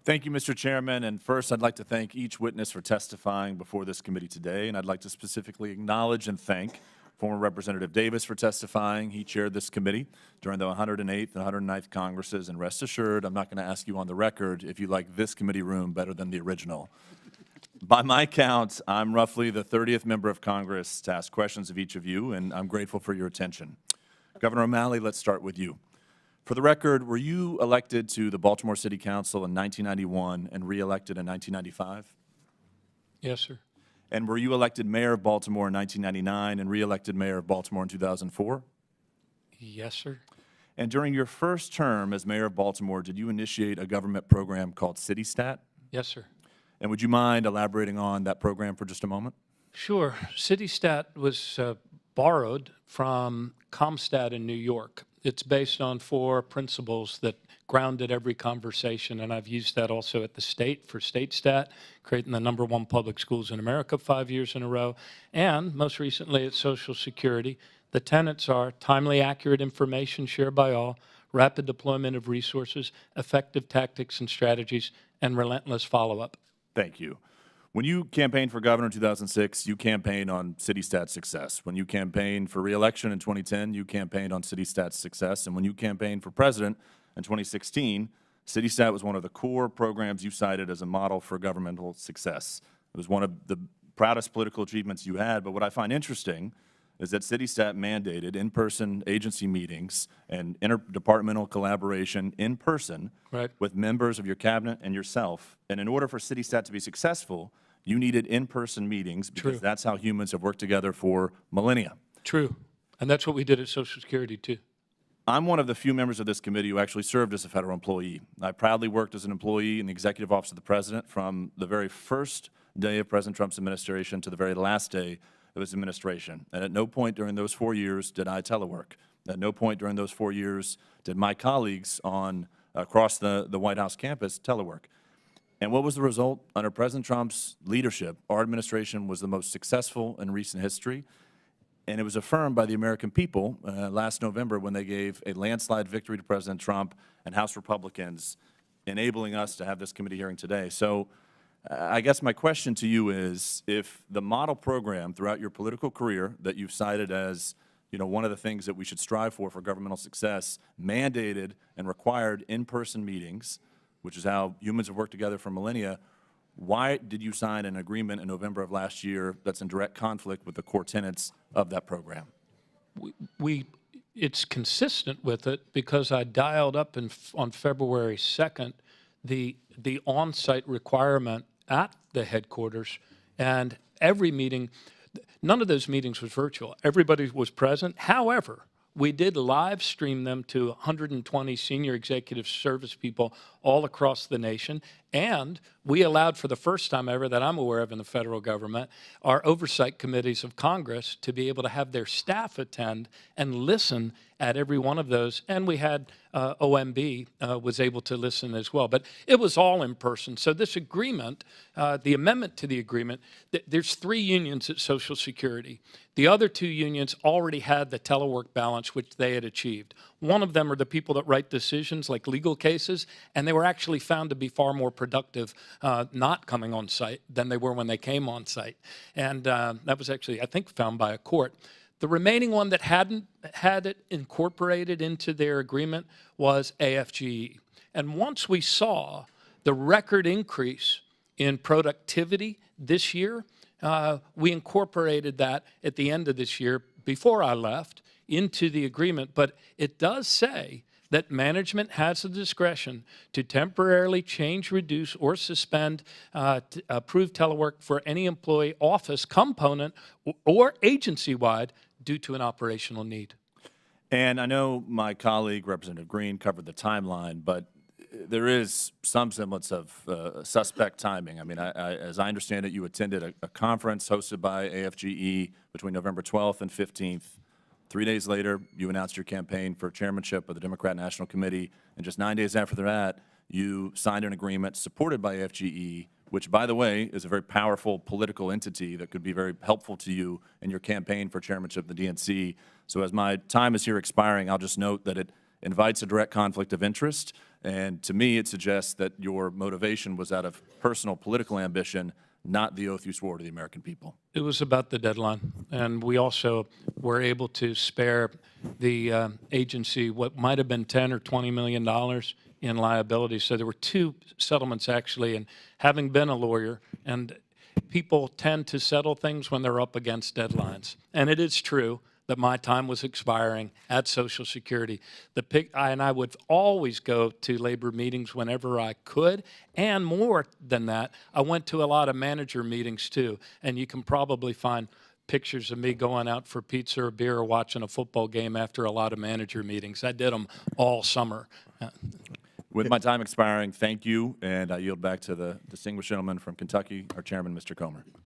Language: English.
Thank you, Mr. Chairman. And first, I'd like to thank each witness for testifying before this committee today. And I'd like to specifically acknowledge and thank former Representative Davis for testifying. He chaired this committee during the 108th and 109th Congresses. And rest assured, I'm not going to ask you on the record if you like this committee room better than the original. By my count, I'm roughly the 30th member of Congress to ask questions of each of you, and I'm grateful for your attention. Governor O'Malley, let's start with you. For the record, were you elected to the Baltimore City Council in 1991 and re-elected in 1995? Yes, sir. And were you elected mayor of Baltimore in 1999 and re-elected mayor of Baltimore in 2004? Yes, sir. And during your first term as mayor of Baltimore, did you initiate a government program called CityStat? Yes, sir. And would you mind elaborating on that program for just a moment? Sure. CityStat was borrowed from ComStat in New York. It's based on 4 principles that grounded every conversation, and I've used that also at the state for StateStat, creating the #1 public schools in America 5 years in a row, and most recently at Social Security. The tenets are timely, accurate information shared by all, rapid deployment of resources, effective tactics and strategies, and relentless follow-up. Thank you. When you campaigned for governor in 2006, you campaigned on CityStat's success. When you campaigned for re-election in 2010, you campaigned on CityStat's success. And when you campaigned for president in 2016, CityStat was one of the core programs you cited as a model for governmental success. It was one of the proudest political achievements you had. But what I find interesting is that CityStat mandated in-person agency meetings and interdepartmental collaboration in person with members of your cabinet and yourself. And in order for CityStat to be successful, you needed in-person meetings because that's how humans have worked together for millennia. True. And that's what we did at Social Security, too. I'm one of the few members of this committee who actually served as a federal employee. I proudly worked as an employee in the Executive Office of the President from the very first day of President Trump's administration to the very last day of his administration. And at no point during those 4 years did I telework. At no point during those 4 years did my colleagues across the White House campus telework. And what was the result? Under President Trump's leadership, our administration was the most successful in recent history. And it was affirmed by the American people last November when they gave a landslide victory to President Trump and House Republicans, enabling us to have this committee hearing today. So I guess my question to you is, if the model program throughout your political career that you've cited as one of the things that we should strive for governmental success mandated and required in-person meetings, which is how humans have worked together for millennia, why did you sign an agreement in November of last year that's in direct conflict with the core tenets of that program? It's consistent with it because I dialed up on February 2nd the on-site requirement at the headquarters, and every meeting, none of those meetings was virtual. Everybody was present. However, we did live stream them to 120 senior executive service people all across the nation, and we allowed, for the first time ever that I'm aware of in the federal government, our oversight committees of Congress to be able to have their staff attend and listen at every one of those, and we had OMB was able to listen as well. But it was all in person. So this agreement, the amendment to the agreement, there's 3 unions at Social Security. The other 2 unions already had the telework balance, which they had achieved. One of them are the people that write decisions like legal cases, and they were actually found to be far more productive not coming on site than they were when they came on site. And that was actually, I think, found by a court. The remaining one that hadn't had it incorporated into their agreement was AFGE. And once we saw the record increase in productivity this year, we incorporated that at the end of this year, before I left, into the agreement. But it does say that management has the discretion to temporarily change, reduce, or suspend approved telework for any employee, office, component, or agency-wide due to an operational need. And I know my colleague, Representative Green, covered the timeline, but there is some semblance of suspect timing. I mean, as I understand it, you attended a conference hosted by AFGE between November 12th and 15th. 3 days later, you announced your campaign for chairmanship of the Democrat National Committee, and just 9 days after that, you signed an agreement supported by AFGE, which, by the way, is a very powerful political entity that could be very helpful to you in your campaign for chairmanship of the DNC. So as my time is here expiring, I'll just note that it invites a direct conflict of interest. And to me, it suggests that your motivation was out of personal political ambition, not the oath you swore to the American people. It was about the deadline, and we also were able to spare the agency what might have been $10 or $20 million in liability. So there were two settlements, actually, and having been a lawyer, and people tend to settle things when they're up against deadlines. And it is true that my time was expiring at Social Security. And I would always go to labor meetings whenever I could, and more than that, I went to a lot of manager meetings too. And you can probably find pictures of me going out for pizza or beer or watching a football game after a lot of manager meetings. I did them all summer. With my time expiring, thank you, and I yield back to the distinguished gentleman from Kentucky, our chairman, Mr. Comer.